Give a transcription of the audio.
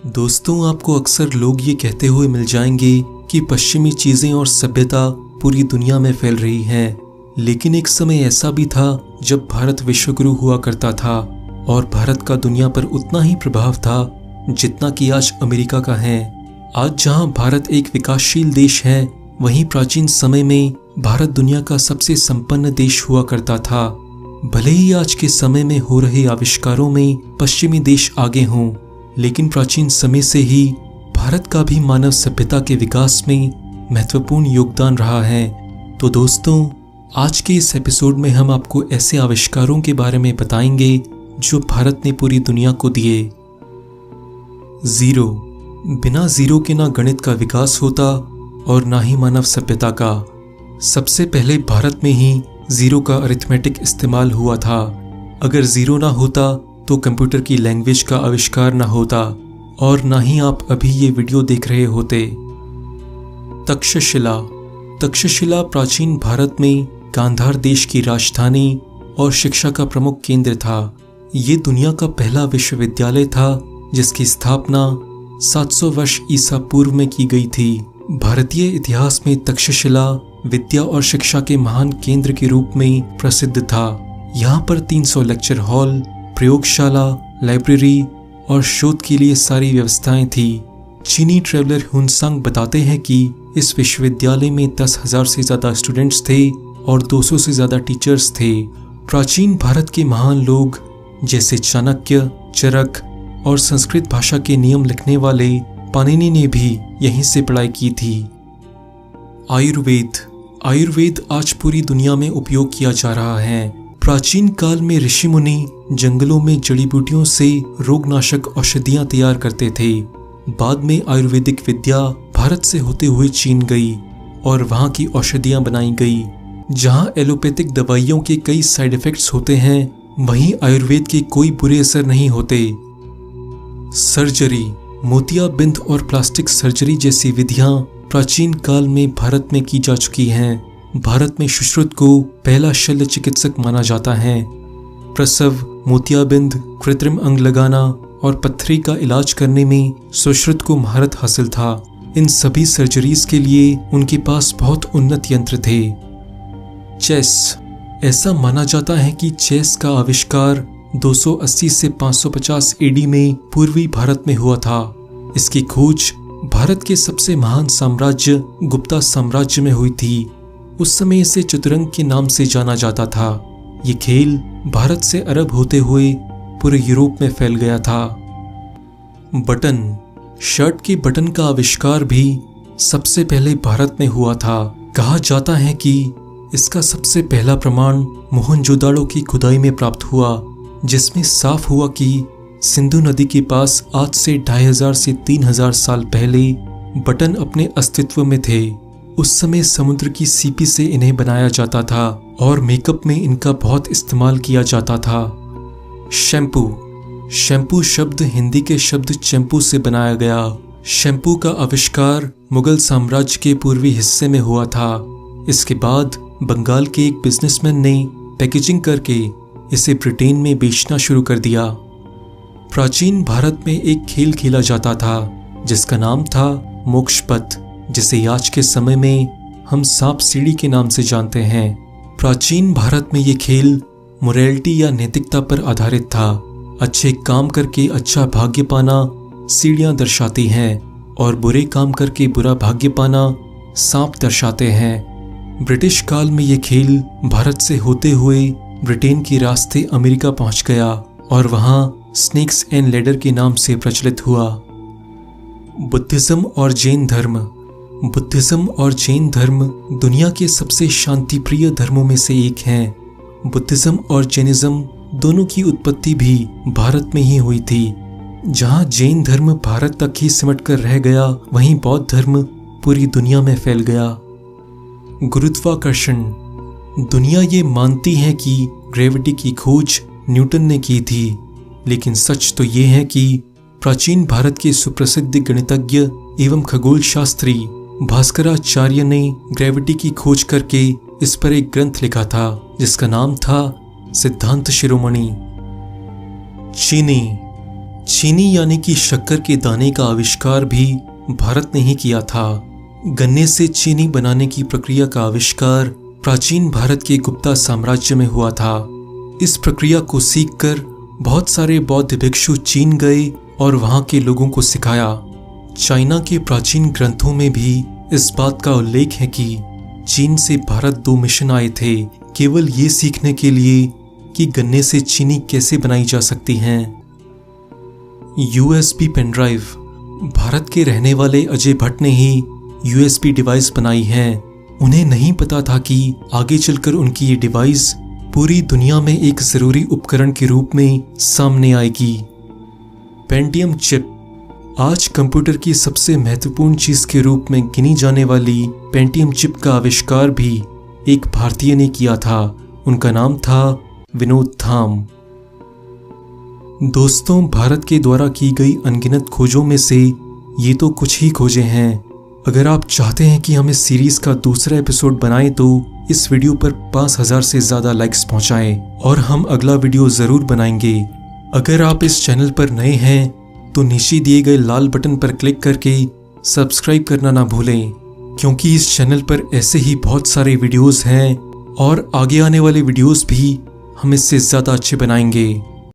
दोस्तों, आपको अक्सर लोग ये कहते हुए मिल जाएंगे कि पश्चिमी चीजें और सभ्यता पूरी दुनिया में फैल रही हैं। लेकिन एक समय ऐसा भी था जब भारत विश्वगुरु हुआ करता था और भारत का दुनिया पर उतना ही प्रभाव था जितना कि आज अमेरिका का है। आज जहां भारत एक विकासशील देश है, वहीं प्राचीन समय में भारत दुनिया का सबसे संपन्न देश हुआ करता था। भले ही आज के समय में हो रहे आविष्कारों में पश्चिमी देश आगे हों, लेकिन प्राचीन समय से ही भारत का भी मानव सभ्यता के विकास में महत्वपूर्ण योगदान रहा है। तो दोस्तों, आज के इस एपिसोड में हम आपको ऐसे आविष्कारों के बारे में बताएंगे जो भारत ने पूरी दुनिया को दिए। जीरो। बिना जीरो के ना गणित का विकास होता और ना ही मानव सभ्यता का। सबसे पहले भारत में ही जीरो का अरिथमेटिक इस्तेमाल हुआ था। अगर जीरो ना होता तो कंप्यूटर की लैंग्वेज का आविष्कार ना होता और ना ही आप अभी ये वीडियो देख रहे होते। तक्षशिला। तक्षशिला प्राचीन भारत में गांधार देश की राजधानी और शिक्षा का प्रमुख केंद्र था। ये दुनिया का पहला विश्वविद्यालय था जिसकी स्थापना 700 वर्ष ईसा पूर्व में की गई थी। भारतीय इतिहास में तक्षशिला विद्या और शिक्षा के महान केंद्र के रूप में प्रसिद्ध था। यहाँ पर 300 लेक्चर हॉल, प्रयोगशाला, लाइब्रेरी और शोध के लिए सारी व्यवस्थाएं थी। चीनी ट्रैवलर हुनसांग बताते हैं कि इस विश्वविद्यालय में 10,000 से ज्यादा स्टूडेंट्स थे और 200 से ज्यादा टीचर्स थे। प्राचीन भारत के महान लोग जैसे चाणक्य, चरक और संस्कृत भाषा के नियम लिखने वाले पाणिनि ने भी यहीं से पढ़ाई की थी। आयुर्वेद। आयुर्वेद आज पूरी दुनिया में उपयोग किया जा रहा है। प्राचीन काल में ऋषि मुनि जंगलों में जड़ी बूटियों से रोगनाशक औषधियां तैयार करते थे। बाद में आयुर्वेदिक विद्या भारत से होते हुए चीन गई और वहां की औषधियां बनाई गई। जहां एलोपैथिक दवाइयों के कई साइड इफेक्ट्स होते हैं, वहीं आयुर्वेद के कोई बुरे असर नहीं होते। सर्जरी। मोतियाबिंद और प्लास्टिक सर्जरी जैसी विधियां प्राचीन काल में भारत में की जा चुकी हैं। भारत में सुश्रुत को पहला शल्य चिकित्सक माना जाता है। प्रसव, मोतियाबिंद, कृत्रिम अंग लगाना और पत्थरी का इलाज करने में सुश्रुत को महारत हासिल था। इन सभी सर्जरीज के लिए उनके पास बहुत उन्नत यंत्र थे। चेस। ऐसा माना जाता है कि चेस का आविष्कार 280 से 550 एडी में पूर्वी भारत में हुआ था। इसकी खोज भारत के सबसे महान साम्राज्य गुप्ता साम्राज्य में हुई थी। उस समय इसे चतुरंग के नाम से जाना जाता था। ये खेल भारत से अरब होते हुए पूरे यूरोप में फैल गया था। बटन। शर्ट के बटन का आविष्कार भी सबसे पहले भारत में हुआ था। कहा जाता है कि इसका सबसे पहला प्रमाण मोहनजोदाड़ो की खुदाई में प्राप्त हुआ, जिसमें साफ हुआ कि सिंधु नदी के पास आज से 2500 से 3000 साल पहले बटन अपने अस्तित्व में थे। उस समय समुद्र की सीपी से इन्हें बनाया जाता था और मेकअप में इनका बहुत इस्तेमाल किया जाता था। शैम्पू। शैम्पू शब्द हिंदी के शब्द चैम्पू से बनाया गया। शैम्पू का आविष्कार मुगल साम्राज्य के पूर्वी हिस्से में हुआ था। इसके बाद बंगाल के एक बिजनेसमैन ने पैकेजिंग करके इसे ब्रिटेन में बेचना शुरू कर दिया। प्राचीन भारत में एक खेल खेला जाता था जिसका नाम था मोक्ष पथ, जिसे आज के समय में हम सांप सीढ़ी के नाम से जानते हैं। प्राचीन भारत में ये खेल मोरालिटी या नैतिकता पर आधारित था। अच्छे काम करके अच्छा भाग्य पाना सीढ़ियां दर्शाती हैं और बुरे काम करके बुरा भाग्य पाना सांप दर्शाते हैं। ब्रिटिश काल में ये खेल भारत से होते हुए ब्रिटेन के रास्ते अमेरिका पहुंच गया और वहां स्नेक्स एंड लैडर के नाम से प्रचलित हुआ। बुद्धिज्म और जैन धर्म। बुद्धिज्म और जैन धर्म दुनिया के सबसे शांतिप्रिय धर्मों में से एक हैं। बुद्धिज्म और जैनिज्म दोनों की उत्पत्ति भी भारत में ही हुई थी। जहां जैन धर्म भारत तक ही सिमट कर रह गया, वहीं बौद्ध धर्म पूरी दुनिया में फैल गया। गुरुत्वाकर्षण। दुनिया ये मानती है कि ग्रेविटी की खोज न्यूटन ने की थी, लेकिन सच तो ये है कि प्राचीन भारत के सुप्रसिद्ध गणितज्ञ एवं खगोल शास्त्री भास्कराचार्य ने ग्रेविटी की खोज करके इस पर एक ग्रंथ लिखा था जिसका नाम था सिद्धांत शिरोमणि। चीनी। चीनी यानी कि शक्कर के दाने का आविष्कार भी भारत ने ही किया था। गन्ने से चीनी बनाने की प्रक्रिया का आविष्कार प्राचीन भारत के गुप्ता साम्राज्य में हुआ था। इस प्रक्रिया को सीखकर बहुत सारे बौद्ध भिक्षु चीन गए और वहां के लोगों को सिखाया। चाइना के प्राचीन ग्रंथों में भी इस बात का उल्लेख है कि चीन से भारत 2 मिशन आए थे, केवल ये सीखने के लिए कि गन्ने से चीनी कैसे बनाई जा सकती है। USB pen drive. भारत के रहने वाले अजय भट्ट ने ही USB डिवाइस बनाई है। उन्हें नहीं पता था कि आगे चलकर उनकी ये डिवाइस पूरी दुनिया में एक जरूरी उपकरण के रूप में सामने आएगी। Pentium chip. आज कंप्यूटर की सबसे महत्वपूर्ण चीज के रूप में गिनी जाने वाली पेंटियम चिप का आविष्कार भी एक भारतीय ने किया था। उनका नाम था विनोद धाम। दोस्तों, भारत के द्वारा की गई अनगिनत खोजों में से ये तो कुछ ही खोजें हैं। अगर आप चाहते हैं कि हम इस सीरीज का दूसरा एपिसोड बनाएं तो इस वीडियो पर 5000 से ज्यादा लाइक्स पहुंचाएं और हम अगला वीडियो जरूर बनाएंगे। अगर आप इस चैनल पर नए हैं तो नीचे दिए गए लाल बटन पर क्लिक करके सब्सक्राइब करना ना भूलें, क्योंकि इस चैनल पर ऐसे ही बहुत सारे वीडियोस हैं और आगे आने वाले वीडियोस भी हम इससे ज्यादा अच्छे बनाएंगे।